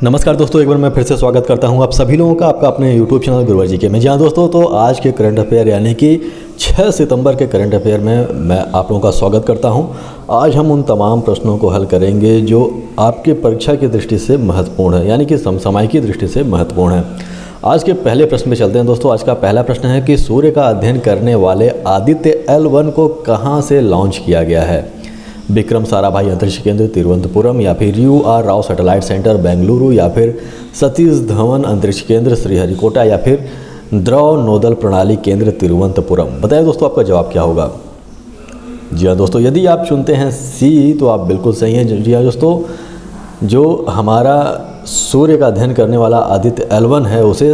नमस्कार दोस्तों, एक बार मैं फिर से स्वागत करता हूं आप सभी लोगों का आपका अपने YouTube चैनल गुरुवर जी के में। जहां दोस्तों तो आज के करंट अफेयर यानी कि 6 सितंबर के करंट अफेयर में मैं आप लोगों का स्वागत करता हूं। आज हम उन तमाम प्रश्नों को हल करेंगे जो आपके परीक्षा की दृष्टि से महत्वपूर्ण है, यानी कि समसामयिक की दृष्टि से महत्वपूर्ण है। आज के पहले प्रश्न में चलते हैं दोस्तों। आज का पहला प्रश्न है कि सूर्य का अध्ययन करने वाले आदित्य L1 को कहाँ से लॉन्च किया गया है? विक्रम साराभाई अंतरिक्ष केंद्र तिरुवनंतपुरम, या फिर UR Rao satellite centre Bengaluru, या फिर सतीश धवन अंतरिक्ष केंद्र श्रीहरिकोटा, या फिर द्रव नोदल प्रणाली केंद्र तिरुवनंतपुरम। बताइए दोस्तों आपका जवाब क्या होगा। जी हाँ दोस्तों, यदि आप चुनते हैं C तो आप बिल्कुल सही हैं। जी हाँ दोस्तों, जो हमारा सूर्य का अध्ययन करने वाला आदित्य L1 है उसे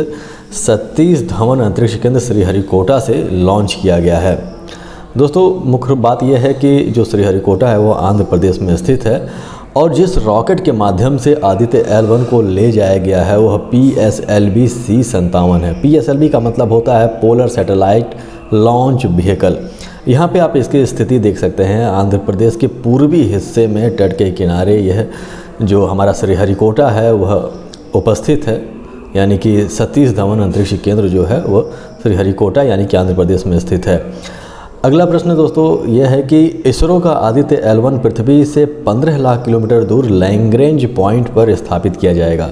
सतीश धवन अंतरिक्ष केंद्र श्रीहरिकोटा से लॉन्च किया गया है। दोस्तों मुख्य बात यह है कि जो श्रीहरिकोटा है वो आंध्र प्रदेश में स्थित है और जिस रॉकेट के माध्यम से आदित्य L1 को ले जाया गया है वह PSLV C57 है। PSLV का मतलब होता है पोलर सैटेलाइट लॉन्च व्हीकल। यहाँ पे आप इसकी स्थिति देख सकते हैं। आंध्र प्रदेश के पूर्वी हिस्से में तट के किनारे यह जो हमारा श्रीहरिकोटा है वह उपस्थित है, यानी कि सतीश धवन अंतरिक्ष केंद्र जो है वह श्रीहरिकोटा यानी कि आंध्र प्रदेश में स्थित है। अगला प्रश्न दोस्तों यह है कि इसरो का आदित्य L1 पृथ्वी से 15 लाख किलोमीटर दूर लैग्रेंज पॉइंट पर स्थापित किया जाएगा।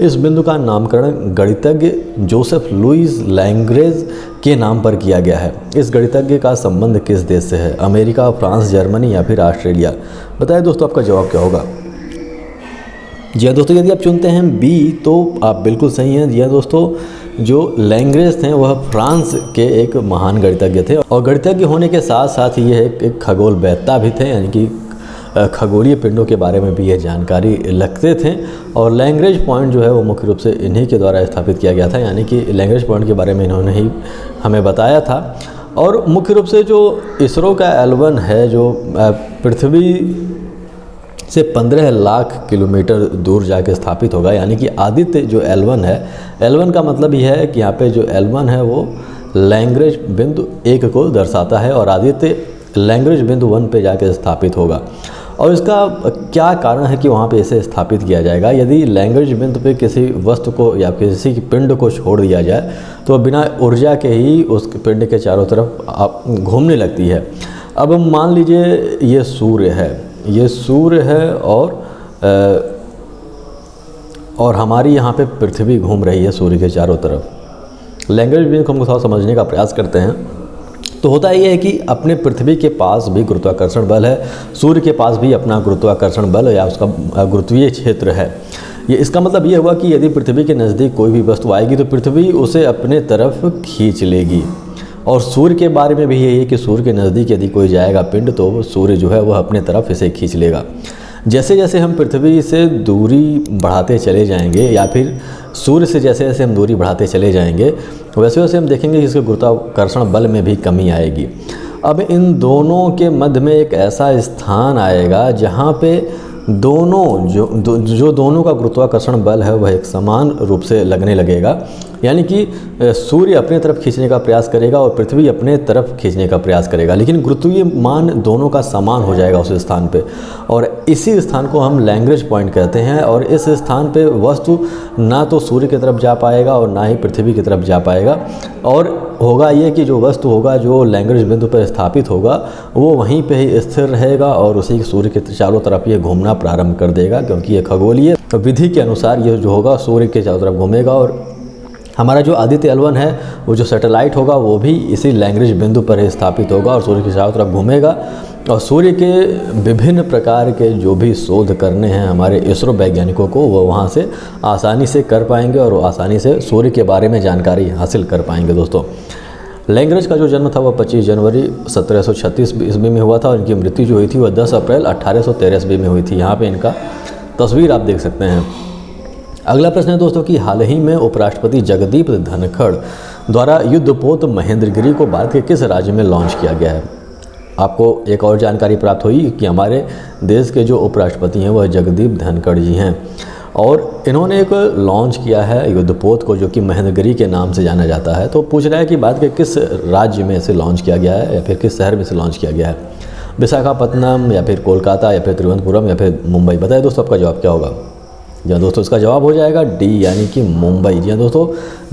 इस बिंदु का नामकरण गणितज्ञ जोसेफ लुइस लैग्रेंज के नाम पर किया गया है। इस गणितज्ञ का संबंध किस देश से है? अमेरिका, फ्रांस, जर्मनी या फिर ऑस्ट्रेलिया? बताइए दोस्तों आपका जवाब क्या होगा। जी हाँ दोस्तों, यदि आप चुनते हैं B तो आप बिल्कुल सही हैं। जी हाँ दोस्तों, जो लैग्रेंज थे वह फ्रांस के एक महान गणितज्ञ थे और गणितज्ञ होने के साथ साथ ये एक खगोलवेत्ता भी थे, यानी कि खगोलीय पिंडों के बारे में भी यह जानकारी रखते थे। और लैग्रेंज पॉइंट जो है वो मुख्य रूप से इन्हीं के द्वारा स्थापित किया गया था, यानी कि लैग्रेंज पॉइंट के बारे में इन्होंने ही हमें बताया था। और मुख्य रूप से जो इसरो का L1 है जो पृथ्वी से 15 लाख किलोमीटर दूर जाके स्थापित होगा, यानी कि आदित्य जो L1 है, L1 का मतलब यह है कि यहाँ पे जो L1 है वो लैग्रेंज बिंदु 1 को दर्शाता है और आदित्य लैग्रेंज बिंदु 1 पे जाके स्थापित होगा। और इसका क्या कारण है कि वहाँ पे इसे स्थापित किया जाएगा? यदि लैग्रेंज बिंदु पे किसी वस्तु को या किसी पिंड को छोड़ दिया जाए तो बिना ऊर्जा के ही उस पिंड के चारों तरफ घूमने लगती है। अब मान लीजिए ये सूर्य है, ये सूर्य है और हमारी यहाँ पे पृथ्वी घूम रही है सूर्य के चारों तरफ। लैग्रेंज बिंदु को हम थोड़ा समझने का प्रयास करते हैं तो होता ये है कि अपने पृथ्वी के पास भी गुरुत्वाकर्षण बल है, सूर्य के पास भी अपना गुरुत्वाकर्षण बल या उसका गुरुत्वीय क्षेत्र है। ये इसका मतलब ये हुआ कि यदि पृथ्वी के नज़दीक कोई भी वस्तु आएगी तो पृथ्वी उसे अपने तरफ खींच लेगी। और सूर्य के बारे में भी यही है कि सूर्य के नज़दीक यदि कोई जाएगा पिंड तो सूर्य जो है वह अपने तरफ इसे खींच लेगा। जैसे जैसे हम पृथ्वी से दूरी बढ़ाते चले जाएंगे या फिर सूर्य से जैसे जैसे हम दूरी बढ़ाते चले जाएंगे वैसे वैसे हम देखेंगे कि इसके गुरुत्वाकर्षण बल में भी कमी आएगी। अब इन दोनों के मध्य में एक ऐसा स्थान आएगा जहाँ पे दोनों जो दोनों का गुरुत्वाकर्षण बल है वह एक समान रूप से लगने लगेगा, यानी कि सूर्य अपने तरफ खींचने का प्रयास करेगा और पृथ्वी अपने तरफ खींचने का प्रयास करेगा, लेकिन गुरुत्वीय मान दोनों का समान हो जाएगा उस स्थान पे। और इसी स्थान को हम लैग्रेंज पॉइंट कहते हैं। और इस स्थान पे वस्तु ना तो सूर्य की तरफ जा पाएगा और ना ही पृथ्वी की तरफ जा पाएगा। और होगा ये कि जो वस्तु होगा जो लैग्रेंज बिंदु पर स्थापित होगा वो वहीं पे ही स्थिर रहेगा और उसी सूर्य के चारों तरफ ये घूमना प्रारंभ कर देगा, क्योंकि ये खगोलीय विधि के अनुसार ये जो होगा सूर्य के चारों तरफ घूमेगा। और हमारा जो आदित्य L1 है वो जो सैटेलाइट होगा वो भी इसी लैग्रेंज बिंदु पर ही स्थापित होगा और सूर्य के चारों तरफ घूमेगा। और सूर्य के विभिन्न प्रकार के जो भी शोध करने हैं हमारे इसरो वैज्ञानिकों को वो वहाँ से आसानी से कर पाएंगे और आसानी से सूर्य के बारे में जानकारी हासिल कर पाएंगे। दोस्तों लैग्रेंज का जो जन्म था वह 25 जनवरी 1736 ईस्वी में हुआ था और इनकी मृत्यु जो हुई थी वह 10 अप्रैल 1813 ईस्वी में हुई थी। यहाँ पे इनका तस्वीर आप देख सकते हैं। अगला प्रश्न है दोस्तों कि हाल ही में उपराष्ट्रपति जगदीप धनखड़ द्वारा युद्धपोत महेंद्रगिरी को भारत के किस राज्य में लॉन्च किया गया है? आपको एक और जानकारी प्राप्त हुई कि हमारे देश के जो उपराष्ट्रपति हैं वह जगदीप धनखड़ जी हैं और इन्होंने एक लॉन्च किया है युद्धपोत को जो कि महेंद्रगिरी के नाम से जाना जाता है। तो पूछ रहा है कि भारत के किस राज्य में इसे लॉन्च किया गया है या फिर किस शहर में इसे लॉन्च किया गया है? विशाखापत्तनम या फिर कोलकाता या फिर तिरुवनंतपुरम या फिर मुंबई? बताइए दोस्तों आपका जवाब क्या होगा। जी हाँ दोस्तों, इसका जवाब हो जाएगा डी यानी कि मुंबई। जी हाँ दोस्तों,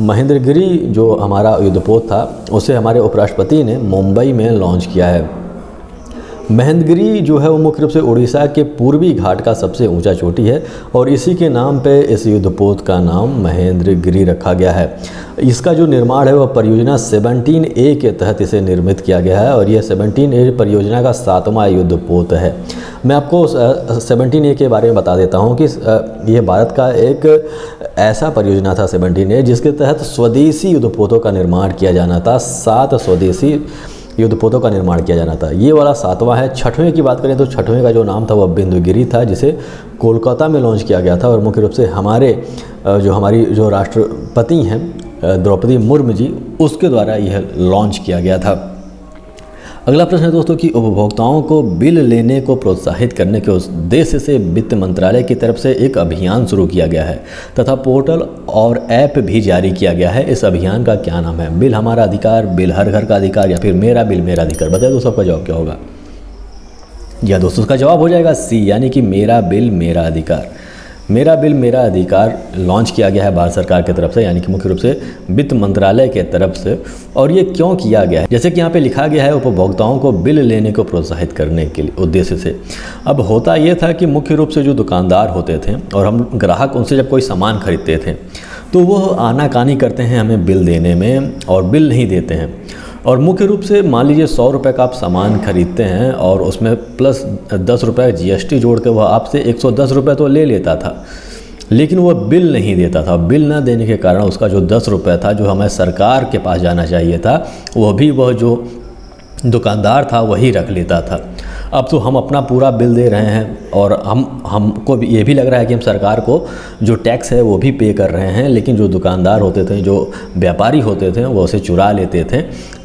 महेंद्रगिरी जो हमारा युद्धपोत था उसे हमारे उपराष्ट्रपति ने मुंबई में लॉन्च किया है। महेंद्रगिरी जो है वो मुख्य रूप से उड़ीसा के पूर्वी घाट का सबसे ऊंचा चोटी है और इसी के नाम पे इस युद्धपोत का नाम महेंद्रगिरी रखा गया है। इसका जो निर्माण है वह परियोजना 17A के तहत इसे निर्मित किया गया है और यह 17A परियोजना का 7वां युद्धपोत है। मैं आपको 17A के बारे में बता देता हूँ कि यह भारत का एक ऐसा परियोजना था 17A जिसके तहत स्वदेशी युद्धपोतों का निर्माण किया जाना था। 7 स्वदेशी युद्धपोतों का निर्माण किया जाना था। ये वाला 7वां है। 6वें की बात करें तो 6वें का जो नाम था वह बिंदुगिरी था, जिसे कोलकाता में लॉन्च किया गया था और मुख्य रूप से हमारी जो राष्ट्रपति हैं द्रौपदी मुर्मू जी, उसके द्वारा यह लॉन्च किया गया था। अगला प्रश्न है दोस्तों कि उपभोक्ताओं को बिल लेने को प्रोत्साहित करने के उद्देश्य से वित्त मंत्रालय की तरफ से एक अभियान शुरू किया गया है तथा पोर्टल और ऐप भी जारी किया गया है। इस अभियान का क्या नाम है? बिल हमारा अधिकार, बिल हर घर का अधिकार या फिर मेरा बिल मेरा अधिकार? बताइए दोस्तों, आपका जवाब क्या होगा? जी हाँ दोस्तों, उसका जवाब हो जाएगा सी यानी कि मेरा बिल मेरा अधिकार। मेरा बिल मेरा अधिकार लॉन्च किया गया है भारत सरकार की तरफ से, यानी कि मुख्य रूप से वित्त मंत्रालय के तरफ से। और ये क्यों किया गया है? जैसे कि यहाँ पे लिखा गया है उपभोक्ताओं को बिल लेने को प्रोत्साहित करने के लिए उद्देश्य से। अब होता ये था कि मुख्य रूप से जो दुकानदार होते थे और हम ग्राहक उनसे जब कोई सामान खरीदते थे तो वह आनाकानी करते हैं हमें बिल देने में और बिल नहीं देते हैं। और मुख्य रूप से मान लीजिए 100 रुपये का आप सामान खरीदते हैं और उसमें प्लस 10 रुपये GST जोड़ के वह आपसे 110 रुपये तो ले लेता था, लेकिन वह बिल नहीं देता था। बिल ना देने के कारण उसका जो 10 रुपये था जो हमें सरकार के पास जाना चाहिए था, वह जो दुकानदार था वही रख लेता था। अब तो हम अपना पूरा बिल दे रहे हैं और हमको ये भी लग रहा है कि हम सरकार को जो टैक्स है वो भी पे कर रहे हैं, लेकिन जो दुकानदार होते थे, जो व्यापारी होते थे, वो उसे चुरा लेते थे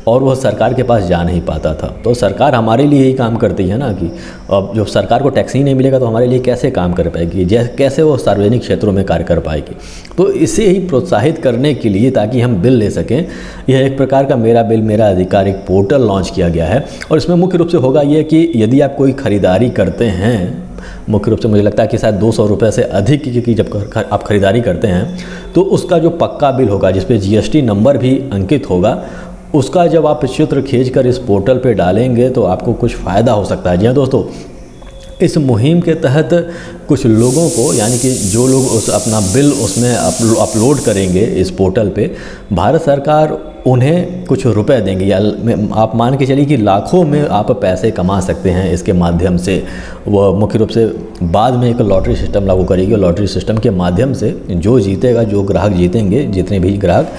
और वह सरकार के पास जा नहीं पाता था। तो सरकार हमारे लिए यही काम करती है ना कि अब जब सरकार को टैक्स ही नहीं मिलेगा तो हमारे लिए कैसे काम कर पाएगी, कैसे वो सार्वजनिक क्षेत्रों में कार्य कर पाएगी। तो इसे ही प्रोत्साहित करने के लिए, ताकि हम बिल ले सकें, यह एक प्रकार का मेरा बिल मेरा अधिकार एक पोर्टल लॉन्च किया गया है। और इसमें मुख्य रूप से होगा ये कि यदि आप कोई ख़रीदारी करते हैं, मुख्य रूप से मुझे लगता है कि शायद 200 रुपये से अधिक की जब आप खरीदारी करते हैं तो उसका जो पक्का बिल होगा जिस पे GST नंबर भी अंकित होगा, उसका जब आप चित्र खींचकर इस पोर्टल पे डालेंगे तो आपको कुछ फ़ायदा हो सकता है। जी हाँ दोस्तों, इस मुहिम के तहत कुछ लोगों को, यानी कि जो लोग अपना बिल उसमें अपलोड करेंगे इस पोर्टल पे, भारत सरकार उन्हें कुछ रुपए देंगे, या आप मान के चलिए कि लाखों में आप पैसे कमा सकते हैं इसके माध्यम से। वह मुख्य रूप से बाद में एक लॉटरी सिस्टम लागू करेगी। लॉटरी सिस्टम के माध्यम से जो जीतेगा, जो ग्राहक जीतेंगे, जितने भी ग्राहक,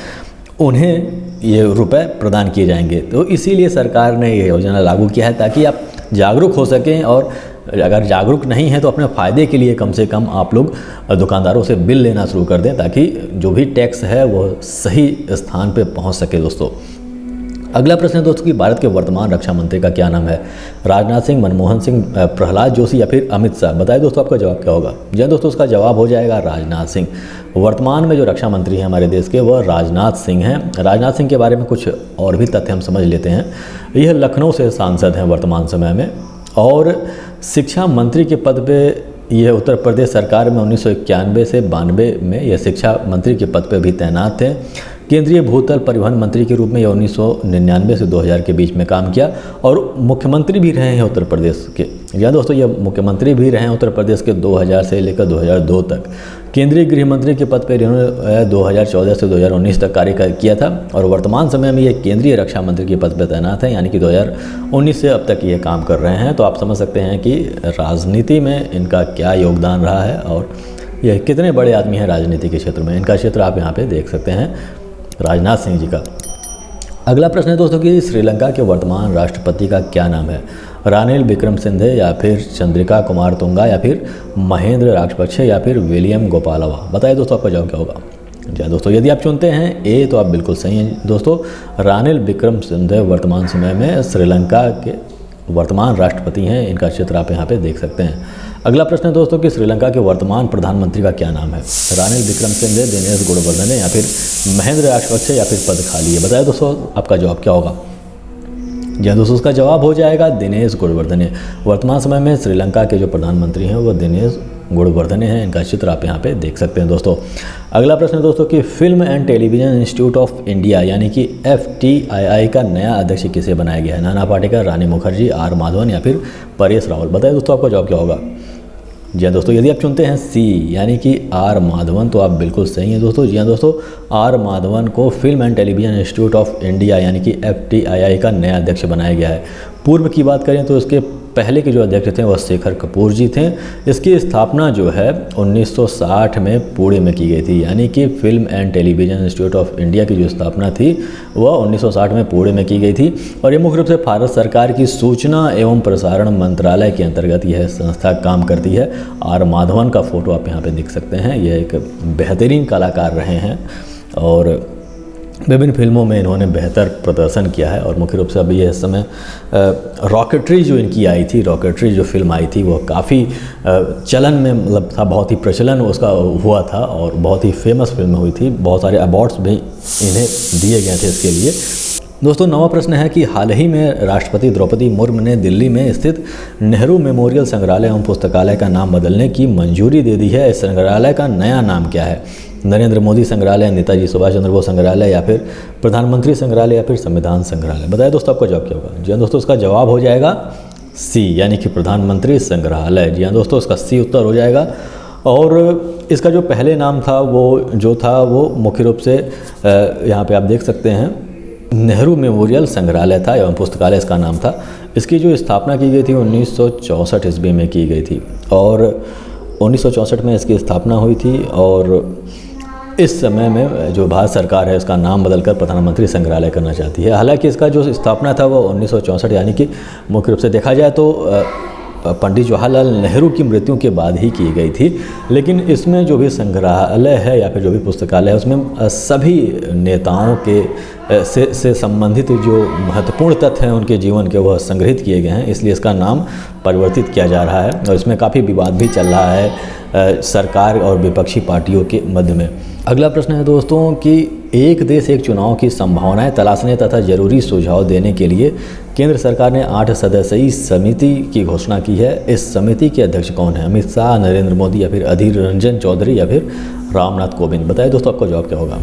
उन्हें ये रुपए प्रदान किए जाएंगे। तो इसीलिए सरकार ने ये योजना लागू किया है ताकि आप जागरूक हो सकें, और अगर जागरूक नहीं है तो अपने फ़ायदे के लिए कम से कम आप लोग दुकानदारों से बिल लेना शुरू कर दें, ताकि जो भी टैक्स है वो सही स्थान पे पहुंच सके। दोस्तों, अगला प्रश्न है दोस्तों कि भारत के वर्तमान रक्षा मंत्री का क्या नाम है? राजनाथ सिंह, मनमोहन सिंह, प्रहलाद जोशी या फिर अमित शाह? बताइए दोस्तों, आपका जवाब क्या होगा? जी दोस्तों, उसका जवाब हो जाएगा राजनाथ सिंह। वर्तमान में जो रक्षा मंत्री हैं हमारे देश के, वह राजनाथ सिंह हैं। राजनाथ सिंह के बारे में कुछ और भी तथ्य हम समझ लेते हैं। यह लखनऊ से सांसद हैं वर्तमान समय में, और शिक्षा मंत्री के पद पे यह उत्तर प्रदेश सरकार में 1991 से 92 में यह शिक्षा मंत्री के पद पे भी तैनात थे। केंद्रीय भूतल परिवहन मंत्री के रूप में यह 1999 से 2000 के बीच में काम किया, और मुख्यमंत्री भी रहे हैं उत्तर प्रदेश के। या दोस्तों, ये मुख्यमंत्री भी रहे हैं उत्तर प्रदेश के 2000 से लेकर 2002 तक। केंद्रीय गृह मंत्री के पद पर इन्होंने 2014 से 2019 तक कार्य किया था, और वर्तमान समय में ये केंद्रीय रक्षा मंत्री के पद पर तैनात हैं, यानी कि 2019 से अब तक ये काम कर रहे हैं। तो आप समझ सकते हैं कि राजनीति में इनका क्या योगदान रहा है और यह कितने बड़े आदमी हैं राजनीति के क्षेत्र में। इनका क्षेत्र आप यहाँ पे देख सकते हैं, राजनाथ सिंह जी का। अगला प्रश्न है दोस्तों कि श्रीलंका के वर्तमान राष्ट्रपति का क्या नाम है? रानिल विक्रमसिंघे, या फिर चंद्रिका कुमार तुंगा, या फिर महेंद्र राजपक्षे, या फिर विलियम गोपालवा? बताइए दोस्तों, आपका जवाब क्या होगा? जी दोस्तों, यदि आप चुनते हैं ए तो आप बिल्कुल सही हैं दोस्तों। रानिल विक्रमसिंघे वर्तमान समय में श्रीलंका के वर्तमान राष्ट्रपति हैं। इनका चित्र आप यहाँ पे देख सकते हैं। अगला प्रश्न है दोस्तों कि श्रीलंका के वर्तमान प्रधानमंत्री का क्या नाम है? रानिल विक्रमसिंघे, दिनेश गुणवर्धने, या फिर महेंद्र राजपक्षे, या फिर पद खाली है? बताइए दोस्तों, आपका जवाब क्या होगा? जी दोस्तों, उसका जवाब हो जाएगा दिनेश गुणवर्धने। वर्तमान समय में श्रीलंका के जो प्रधानमंत्री हैं वो दिनेश गुणवर्धने हैं। इनका चित्र आप यहाँ पे देख सकते हैं दोस्तों। अगला प्रश्न है दोस्तों कि film and television institute of India यानी कि FTII का नया अध्यक्ष किसे बनाया गया है? नाना पाटेकर, रानी मुखर्जी, R माधवन या फिर परेश रावल? बताइए दोस्तों आपका जवाब क्या होगा। जी हाँ दोस्तों, यदि आप चुनते हैं C यानी कि R माधवन तो आप बिल्कुल सही हैं दोस्तों। जी हाँ दोस्तों, R माधवन को film and television institute of India यानी कि FTII का नया अध्यक्ष बनाया गया है। पूर्व की बात करें तो इसके पहले के जो अध्यक्ष थे वह शेखर कपूर जी थे। इसकी स्थापना जो है 1960 में पुणे में की गई थी, यानी कि film and television institute of India की जो स्थापना थी वह 1960 में पुणे में की गई थी। और ये मुख्य रूप से भारत सरकार की सूचना एवं प्रसारण मंत्रालय के अंतर्गत यह संस्था काम करती है। R माधवन का फोटो आप यहाँ पे देख सकते हैं। यह एक बेहतरीन कलाकार रहे हैं और विभिन्न फिल्मों में इन्होंने बेहतर प्रदर्शन किया है। और मुख्य रूप से अभी इस समय रॉकेटरी जो इनकी आई थी, रॉकेटरी जो फिल्म आई थी वो काफ़ी चलन में मतलब था, बहुत ही प्रचलन उसका हुआ था और बहुत ही फेमस फिल्म हुई थी। बहुत सारे अवार्ड्स भी इन्हें दिए गए थे इसके लिए। दोस्तों, नवा प्रश्न है कि हाल ही में राष्ट्रपति द्रौपदी मुर्मू ने दिल्ली में स्थित नेहरू मेमोरियल संग्रहालय एवं पुस्तकालय का नाम बदलने की मंजूरी दे दी है। इस संग्रहालय का नया नाम क्या है? नरेंद्र मोदी संग्रहालय, नेताजी सुभाष चंद्र बोस संग्रहालय या फिर प्रधानमंत्री संग्रहालय या फिर संविधान संग्रहालय? बताइए दोस्तों आपका जवाब क्या होगा। जी हाँ दोस्तों, इसका जवाब हो जाएगा C यानी कि प्रधानमंत्री संग्रहालय। जी हाँ दोस्तों, इसका C उत्तर हो जाएगा। और इसका जो पहले नाम था वो मुख्य रूप से यहाँ पे आप देख सकते हैं नेहरू मेमोरियल संग्रहालय था एवं पुस्तकालय इसका नाम था। इसकी जो स्थापना की गई थी 1964 ईस्वी में की गई थी और 1964 में इसकी स्थापना हुई थी। और इस समय में जो भारत सरकार है उसका नाम बदलकर प्रधानमंत्री संग्रहालय करना चाहती है। हालांकि इसका जो स्थापना था वो 1964 यानी कि मुख्य रूप से देखा जाए तो पंडित जवाहरलाल नेहरू की मृत्यु के बाद ही की गई थी। लेकिन इसमें जो भी संग्रहालय है या फिर जो भी पुस्तकालय है उसमें सभी नेताओं के से संबंधित जो महत्वपूर्ण तथ्य हैं उनके जीवन के वह संग्रहित किए गए हैं, इसलिए इसका नाम परिवर्तित किया जा रहा है। और इसमें काफ़ी विवाद भी चल रहा है सरकार और विपक्षी पार्टियों के मध्य में। अगला प्रश्न है दोस्तों कि एक देश एक चुनाव की संभावनाएं तलाशने तथा जरूरी सुझाव देने के लिए केंद्र सरकार ने 8 सदस्यीय समिति की घोषणा की है। इस समिति के अध्यक्ष कौन है? अमित शाह, नरेंद्र मोदी या फिर अधीर रंजन चौधरी या फिर रामनाथ कोविंद? बताइए दोस्तों आपका जवाब क्या होगा।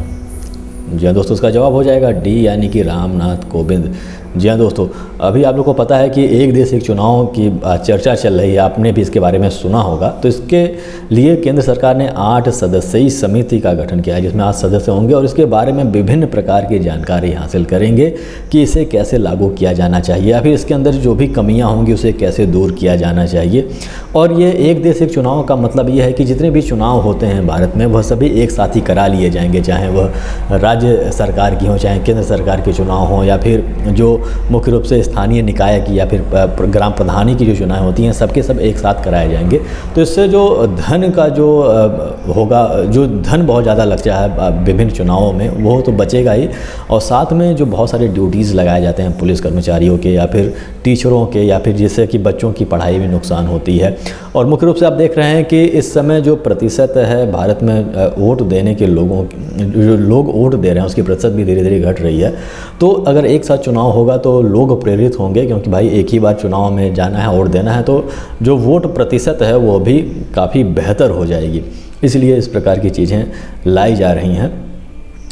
जी हाँ दोस्तों, इसका जवाब हो जाएगा D यानी कि रामनाथ कोविंद। जी हाँ दोस्तों, अभी आप लोग को पता है कि एक देश एक चुनाव की चर्चा चल रही है, आपने भी इसके बारे में सुना होगा। तो इसके लिए केंद्र सरकार ने 8 सदस्यीय समिति का गठन किया है जिसमें 8 सदस्य होंगे और इसके बारे में विभिन्न प्रकार की जानकारी हासिल करेंगे कि इसे कैसे लागू किया जाना चाहिए या फिर इसके अंदर जो भी कमियां होंगी उसे कैसे दूर किया जाना चाहिए। और ये एक देश एक चुनाव का मतलब ये है कि जितने भी चुनाव होते हैं भारत में वह सभी एक साथ ही करा लिए जाएंगे, चाहे वह राज्य सरकार की हो, चाहे केंद्र सरकार के चुनाव हों या फिर जो मुख्य रूप से स्थानीय निकाय की या फिर ग्राम प्रधानी की जो चुनाव होती हैं सबके सब एक साथ कराए जाएंगे। तो इससे जो धन का जो होगा, जो धन बहुत ज़्यादा लग जाए विभिन्न चुनावों में वो तो बचेगा ही। और साथ में जो बहुत सारे ड्यूटीज़ लगाए जाते हैं पुलिस कर्मचारियों के या फिर टीचरों के या फिर जिससे कि बच्चों की पढ़ाई में नुकसान होती है। और मुख्य रूप से आप देख रहे हैं कि इस समय जो प्रतिशत है भारत में वोट देने के लोगों, जो लोग वोट दे रहे हैं उसकी प्रतिशत भी धीरे धीरे घट रही है। तो अगर एक साथ चुनाव होगा तो लोग प्रेरित होंगे, क्योंकि भाई एक ही बार चुनाव में जाना है, वोट देना है, तो जो वोट प्रतिशत है वो भी काफ़ी बेहतर हो जाएगी। इसलिए इस प्रकार की चीज़ें लाई जा रही हैं।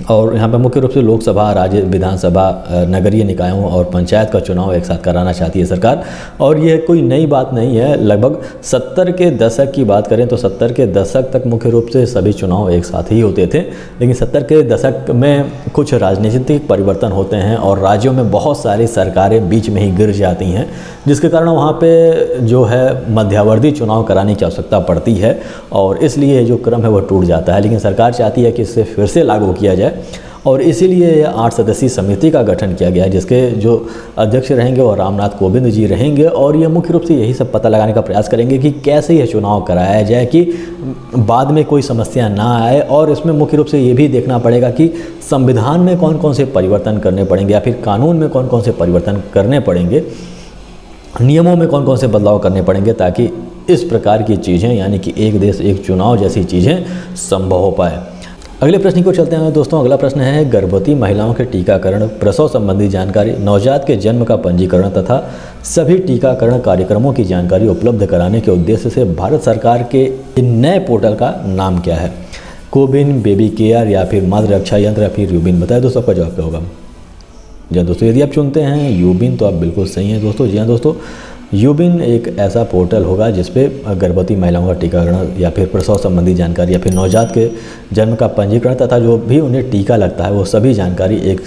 और यहाँ पर मुख्य रूप से लोकसभा, राज्य विधानसभा, नगरीय निकायों और पंचायत का चुनाव एक साथ कराना चाहती है सरकार। और यह कोई नई बात नहीं है। लगभग 70 के दशक की बात करें तो 70 के दशक तक मुख्य रूप से सभी चुनाव एक साथ ही होते थे। लेकिन 70 के दशक में कुछ राजनीतिक परिवर्तन होते हैं और राज्यों में बहुत सारी सरकारें बीच में ही गिर जाती हैं, जिसके कारण वहाँ पे जो है मध्यावधि चुनाव कराने की आवश्यकता पड़ती है और इसलिए जो क्रम है वो टूट जाता है। लेकिन सरकार चाहती है कि इसे फिर से लागू किया जाए और इसीलिए 8 सदस्यीय समिति का गठन किया गया है, जिसके जो अध्यक्ष रहेंगे वो रामनाथ कोविंद जी रहेंगे। और ये मुख्य रूप से यही सब पता लगाने का प्रयास करेंगे कि कैसे यह चुनाव कराया जाए कि बाद में कोई समस्या ना आए। और इसमें मुख्य रूप से ये भी देखना पड़ेगा कि संविधान में कौन कौन से परिवर्तन करने पड़ेंगे या फिर कानून में कौन कौन से परिवर्तन करने पड़ेंगे, नियमों में कौन कौन से बदलाव करने पड़ेंगे, ताकि इस प्रकार की चीज़ें यानी कि एक देश एक चुनाव जैसी चीज़ें संभव हो पाए। अगले प्रश्न को चलते हैं दोस्तों। अगला प्रश्न है, गर्भवती महिलाओं के टीकाकरण, प्रसव संबंधी जानकारी, नवजात के जन्म का पंजीकरण तथा सभी टीकाकरण कार्यक्रमों की जानकारी उपलब्ध कराने के उद्देश्य से भारत सरकार के नए पोर्टल का नाम क्या है? कोविन, बेबी केयर या फिर मातृ रक्षा यंत्र या फिर यूबिन? बताएं दोस्तों, आपका जवाब क्या होगा? जी हाँ दोस्तों, यदि आप चुनते हैं यूबिन तो आप बिल्कुल सही हैं दोस्तों। जी हाँ दोस्तों, यूबिन एक ऐसा पोर्टल होगा जिसपे गर्भवती महिलाओं का टीकाकरण या फिर प्रसव संबंधी जानकारी या फिर नवजात के जन्म का पंजीकरण तथा जो भी उन्हें टीका लगता है वो सभी जानकारी एक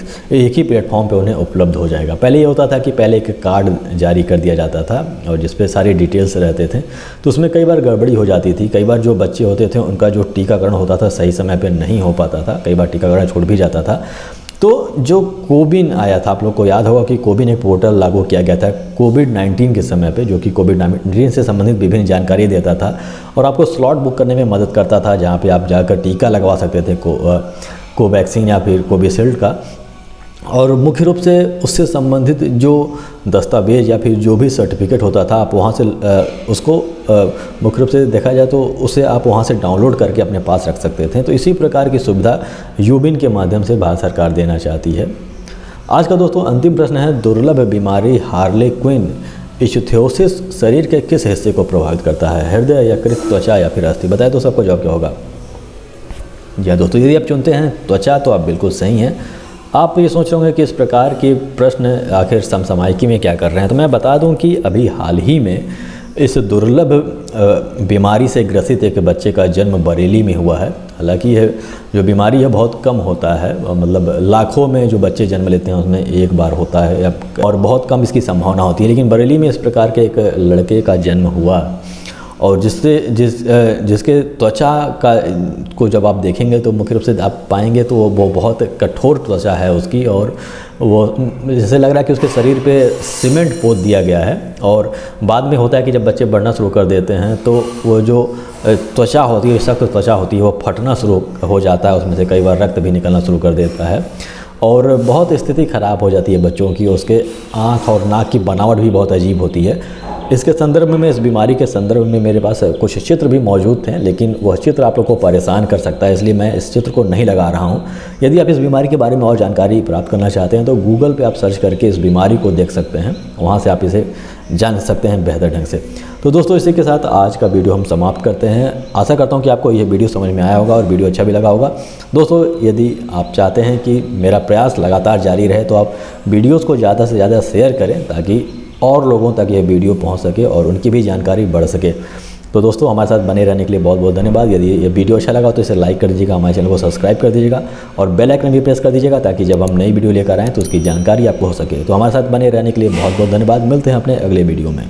ही प्लेटफॉर्म पे उन्हें उपलब्ध हो जाएगा। पहले ये होता था कि पहले एक कार्ड जारी कर दिया जाता था और जिसपे सारी डिटेल्स रहते थे, तो उसमें कई बार गड़बड़ी हो जाती थी। कई बार जो बच्चे होते थे उनका जो टीकाकरण होता था सही समय पर नहीं हो पाता था, कई बार टीकाकरण छूट भी जाता था। तो जो कोविन आया था, आप लोग को याद होगा कि कोविन एक पोर्टल लागू किया गया था कोविड-19 के समय पे, जो कि कोविड-19 से संबंधित विभिन्न जानकारी देता था और आपको स्लॉट बुक करने में मदद करता था, जहाँ पे आप जाकर टीका लगवा सकते थे कोवैक्सीन या फिर कोविशील्ड का। और मुख्य रूप से उससे संबंधित जो दस्तावेज या फिर जो भी सर्टिफिकेट होता था, आप वहाँ से उसको मुख्य रूप से देखा जाए तो उसे आप वहाँ से डाउनलोड करके अपने पास रख सकते थे। तो इसी प्रकार की सुविधा यूबिन के माध्यम से भारत सरकार देना चाहती है। आज का दोस्तों अंतिम प्रश्न है, दुर्लभ बीमारी हार्लेक्विन इच्थ्योसिस शरीर के किस हिस्से को प्रभावित करता है? हृदय, यकृत, त्वचा या फिर अस्थि? बताएं तो सबका जवाब क्या होगा? जी हाँ दोस्तों, यदि आप चुनते हैं त्वचा तो आप बिल्कुल सही हैं। आप ये सोच रहे होंगे कि इस प्रकार के प्रश्न आखिर समसामयिकी में क्या कर रहे हैं, तो मैं बता दूं कि अभी हाल ही में इस दुर्लभ बीमारी से ग्रसित एक बच्चे का जन्म बरेली में हुआ है। हालांकि यह जो बीमारी है बहुत कम होता है, मतलब लाखों में जो बच्चे जन्म लेते हैं उसमें एक बार होता है और बहुत कम इसकी संभावना होती है। लेकिन बरेली में इस प्रकार के एक लड़के का जन्म हुआ और जिसके त्वचा को जब आप देखेंगे तो मुख्य रूप से आप पाएंगे तो वो बहुत कठोर त्वचा है उसकी, और वो जैसे लग रहा है कि उसके शरीर पे सीमेंट पोत दिया गया है। और बाद में होता है कि जब बच्चे बढ़ना शुरू कर देते हैं तो वो जो त्वचा होती है, सख्त त्वचा होती है, वो फटना शुरू हो जाता है, उसमें से कई बार रक्त भी निकलना शुरू कर देता है और बहुत स्थिति ख़राब हो जाती है बच्चों की। उसके आँख और नाक की बनावट भी बहुत अजीब होती है। इसके संदर्भ में, इस बीमारी के संदर्भ में मेरे पास कुछ चित्र भी मौजूद थे, लेकिन वह चित्र आप लोग को परेशान कर सकता है, इसलिए मैं इस चित्र को नहीं लगा रहा हूं। यदि आप इस बीमारी के बारे में और जानकारी प्राप्त करना चाहते हैं तो गूगल पे आप सर्च करके इस बीमारी को देख सकते हैं, वहां से आप इसे जान सकते हैं बेहतर ढंग से। तो दोस्तों, इसी के साथ आज का वीडियो हम समाप्त करते हैं। आशा करता हूँ कि आपको यह वीडियो समझ में आया होगा और वीडियो अच्छा भी लगा होगा। दोस्तों, यदि आप चाहते हैं कि मेरा प्रयास लगातार जारी रहे तो आप वीडियोज़ को ज़्यादा से ज़्यादा शेयर करें ताकि और लोगों तक ये वीडियो पहुंच सके और उनकी भी जानकारी बढ़ सके। तो दोस्तों, हमारे साथ बने रहने के लिए बहुत बहुत धन्यवाद। यदि ये वीडियो अच्छा लगा तो इसे लाइक कर दीजिएगा, हमारे चैनल को सब्सक्राइब कर दीजिएगा और बेल आइकन भी प्रेस कर दीजिएगा ताकि जब हम नई वीडियो लेकर आएँ तो उसकी जानकारी आपको हो सके। तो हमारे साथ बने रहने के लिए बहुत बहुत धन्यवाद। मिलते हैं अपने अगले वीडियो में।